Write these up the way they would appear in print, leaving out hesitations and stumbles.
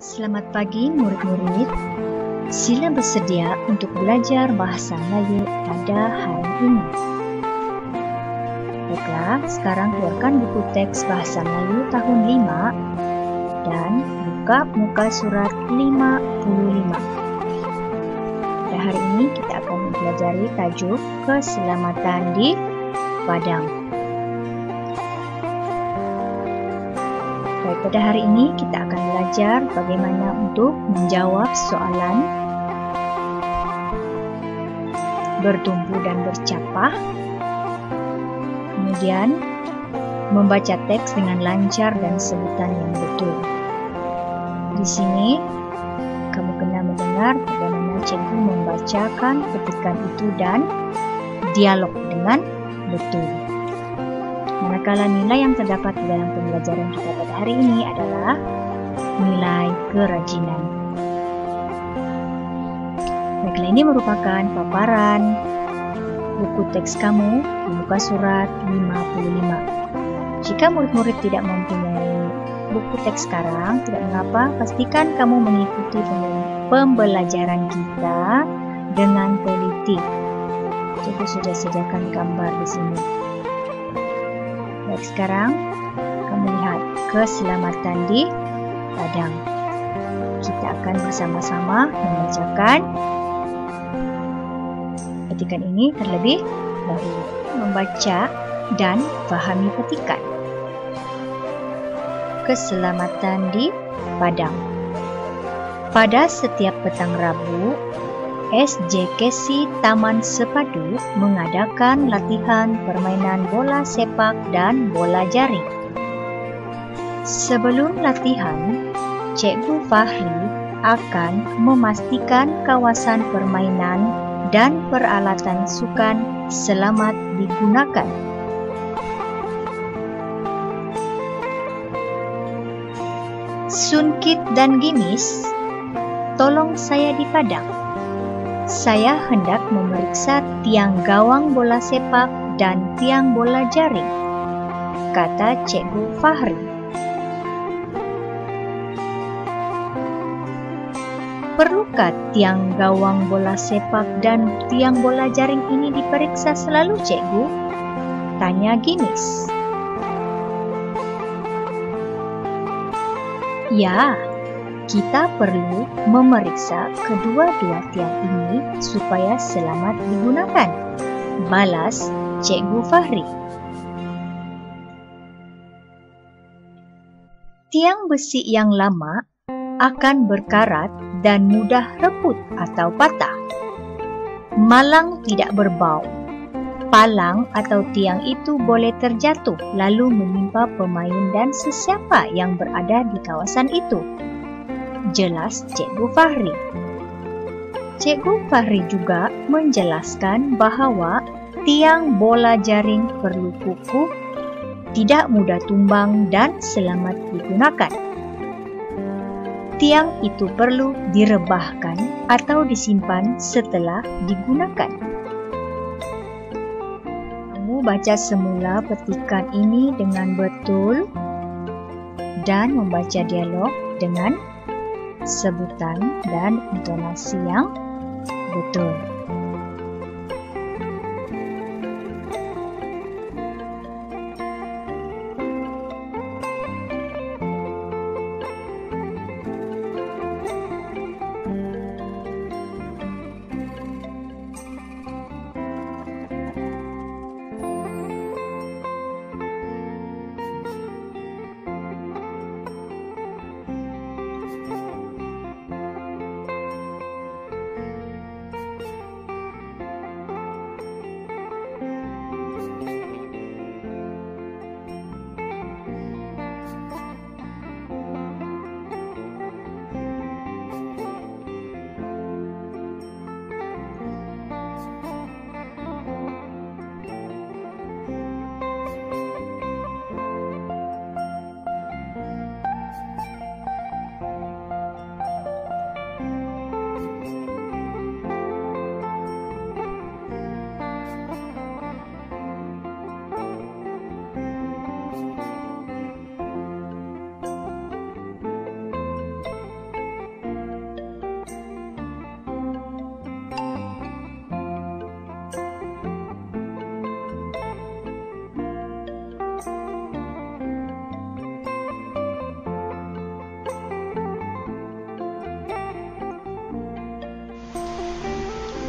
Selamat pagi murid-murid. Sila bersedia untuk belajar bahasa Melayu pada hari ini. Baiklah, sekarang keluarkan buku teks bahasa Melayu tahun 5 dan buka muka surat 55. Pada hari ini kita akan mempelajari tajuk keselamatan di Padang. Baik, pada hari ini kita akan belajar bagaimana untuk menjawab soalan bertumpu dan bercapah, kemudian membaca teks dengan lancar dan sebutan yang betul. Di sini kamu kena mendengar bagaimana cikgu membacakan petikan itu dan dialog dengan betul. Manakala nilai yang terdapat di dalam pembelajaran kita pada hari ini adalah nilai kerajinan. Baiklah, ini merupakan paparan buku teks kamu di muka surat 55. Jika murid-murid tidak mempunyai buku teks sekarang, tidak mengapa, pastikan kamu mengikuti pembelajaran kita dengan teliti. Cikgu sudah sediakan gambar di sini. Baik, sekarang kamu lihat keselamatan di Padang. Kita akan bersama-sama membacakan petikan ini terlebih dahulu. Membaca dan pahami petikan. Keselamatan di Padang. Pada setiap petang Rabu, SJKC Taman Sepadu mengadakan latihan permainan bola sepak dan bola jaring. Sebelum latihan, Cikgu Fahri akan memastikan kawasan permainan dan peralatan sukan selamat digunakan. Sun Kit dan Gimis, tolong saya di Padang. Saya hendak memeriksa tiang gawang bola sepak dan tiang bola jaring, kata Cikgu Fahri. Perlukah tiang gawang bola sepak dan tiang bola jaring ini diperiksa selalu, Cikgu? Tanya Gimis. Ya, kita perlu memeriksa kedua-dua tiang ini supaya selamat digunakan, balas Cikgu Fahri. Tiang besi yang lama akan berkarat dan mudah reput atau patah. Malang tidak berbau. Palang atau tiang itu boleh terjatuh lalu menimpa pemain dan sesiapa yang berada di kawasan itu, jelas Cikgu Fahri. Cikgu Fahri juga menjelaskan bahawa tiang bola jaring perlu kukuh, tidak mudah tumbang dan selamat digunakan. Tiang itu perlu direbahkan atau disimpan setelah digunakan. Kamu baca semula petikan ini dengan betul dan membaca dialog dengan sebutan dan intonasi yang betul.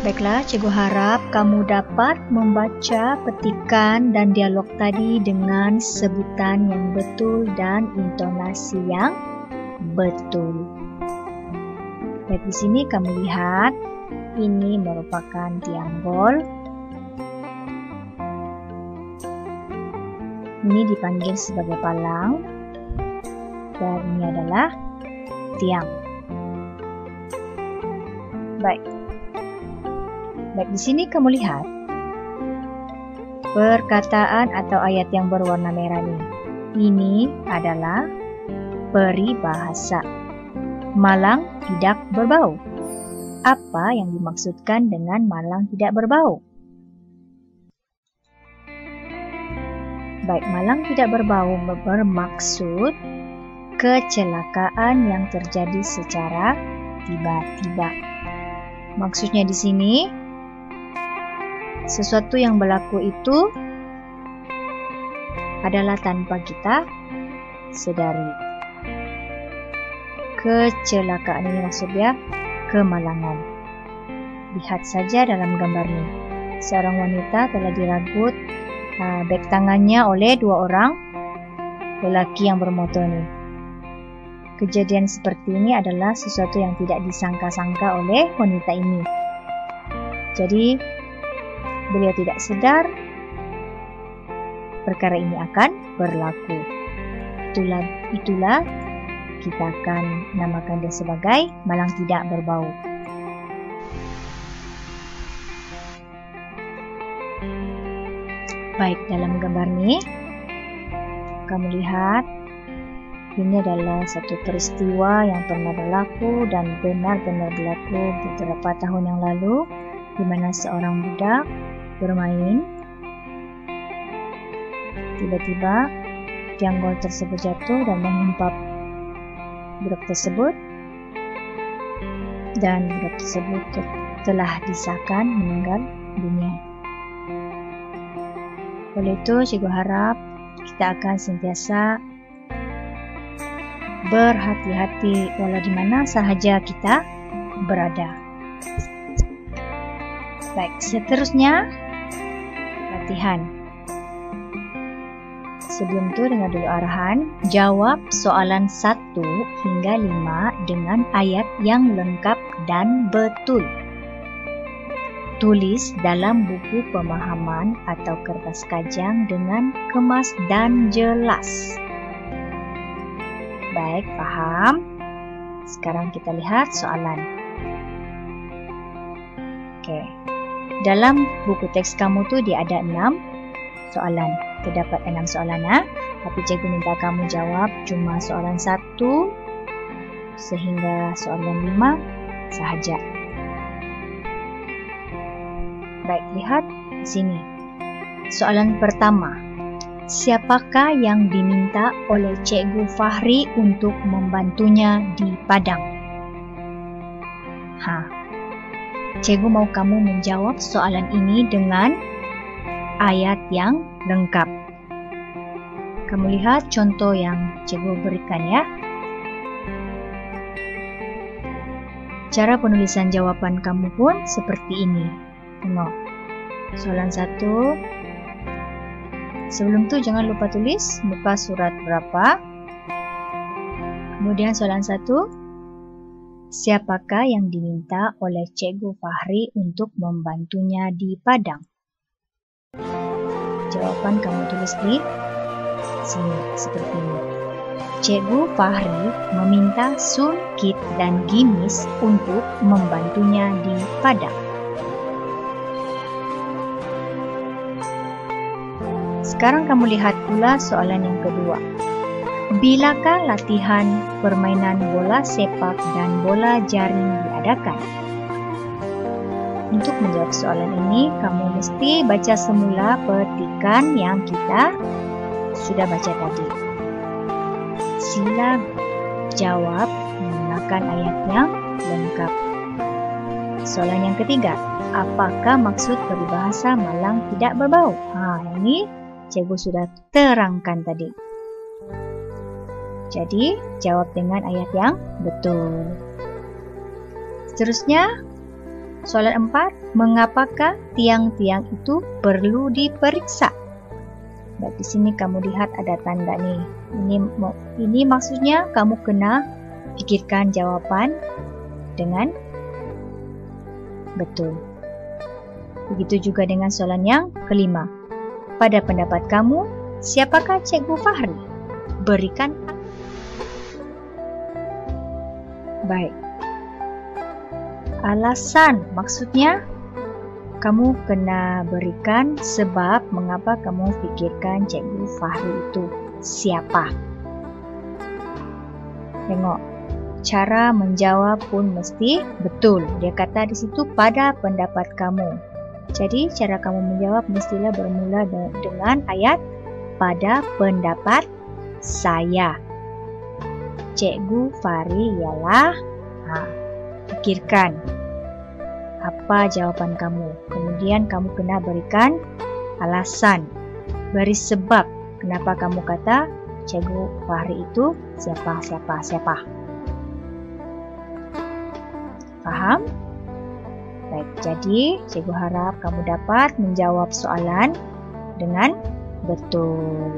Baiklah, cikgu harap kamu dapat membaca petikan dan dialog tadi dengan sebutan yang betul dan intonasi yang betul. Baik, di sini kamu lihat ini merupakan tiang gol. Ini dipanggil sebagai palang dan ini adalah tiang. Baik, di sini kamu lihat perkataan atau ayat yang berwarna merah ini. Ini adalah peribahasa. Malang tidak berbau. Apa yang dimaksudkan dengan malang tidak berbau? Baik, malang tidak berbau bermaksud kecelakaan yang terjadi secara tiba-tiba. Maksudnya di sini, sesuatu yang berlaku itu adalah tanpa kita sedari. Kecelakaan ini maksudnya kemalangan. Lihat saja dalam gambar ini. Seorang wanita telah diragut beg tangannya oleh dua orang lelaki yang bermotor ini. Kejadian seperti ini adalah sesuatu yang tidak disangka-sangka oleh wanita ini. Jadi, beliau tidak sadar perkara ini akan berlaku. Itulah kita akan namakan dia sebagai malang tidak berbau. Baik, dalam gambar ini kamu lihat ini adalah satu peristiwa yang pernah berlaku dan benar-benar berlaku beberapa tahun yang lalu, di mana seorang budak bermain. Tiba-tiba tiang gol tersebut jatuh dan menghimpap budak tersebut, dan budak tersebut telah disahkan meninggal dunia. Oleh itu, cikgu harap kita akan sentiasa berhati-hati walau di mana sahaja kita berada. Baik, seterusnya latihan. Sebelum itu dengar dulu arahan. Jawab soalan 1 hingga 5 dengan ayat yang lengkap dan betul. Tulis dalam buku pemahaman atau kertas kajang dengan kemas dan jelas. Baik, paham? Sekarang kita lihat soalan. Oke. Dalam buku teks kamu tuh dia ada 6 soalan. Terdapat 6 soalan, tapi cikgu minta kamu jawab cuma soalan 1 sehingga soalan 5 sahaja. Baik, lihat di sini. Soalan pertama. Siapakah yang diminta oleh Cikgu Fahri untuk membantunya di Padang? Cikgu mau kamu menjawab soalan ini dengan ayat yang lengkap. Kamu lihat contoh yang cikgu berikan ya. Cara penulisan jawaban kamu pun seperti ini. Tengok. Soalan 1. Sebelum itu jangan lupa tulis muka surat berapa. Kemudian soalan 1. Siapakah yang diminta oleh Cikgu Fahri untuk membantunya di Padang? Jawaban kamu tulis di sini seperti ini. Cikgu Fahri meminta Sun, Kit, dan Gimis untuk membantunya di Padang. Sekarang kamu lihat pula soalan yang kedua. Bilakah latihan permainan bola sepak dan bola jaring diadakan? Untuk menjawab soalan ini, kamu mesti baca semula petikan yang kita sudah baca tadi. Sila jawab menggunakan ayat yang lengkap. Soalan yang ketiga, apakah maksud peribahasa malang tidak berbau? Ini cikgu sudah terangkan tadi. Jadi, jawab dengan ayat yang betul. Seterusnya, soalan 4. Mengapakah tiang-tiang itu perlu diperiksa? Di sini kamu lihat ada tanda nih. Ini maksudnya kamu kena pikirkan jawaban dengan betul. Begitu juga dengan soalan yang kelima. Pada pendapat kamu, siapakah Cikgu Fahri? Berikan. Baik. Alasan maksudnya kamu kena berikan sebab mengapa kamu pikirkan Cikgu Fahri itu siapa. Tengok, cara menjawab pun mesti betul. Dia kata di situ pada pendapat kamu. Jadi cara kamu menjawab mestilah bermula dengan ayat pada pendapat saya. Cikgu Fahri ialah, pikirkan apa jawaban kamu. Kemudian kamu kena berikan alasan. Beri sebab kenapa kamu kata Cikgu Fahri itu siapa. Faham? Baik, jadi Cikgu harap kamu dapat menjawab soalan dengan betul.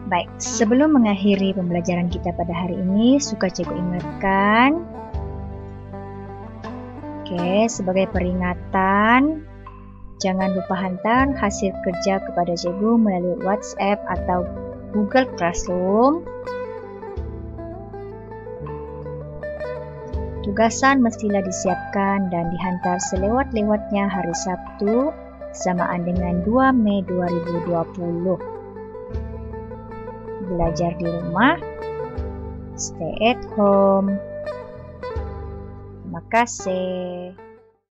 Baik, sebelum mengakhiri pembelajaran kita pada hari ini, suka Cikgu ingatkan. Sebagai peringatan, jangan lupa hantar hasil kerja kepada Cikgu melalui WhatsApp atau Google Classroom. Tugasan mestilah disiapkan dan dihantar selewat-lewatnya hari Sabtu samaan dengan 2 Mei 2020. Belajar di rumah, stay at home. Terima kasih.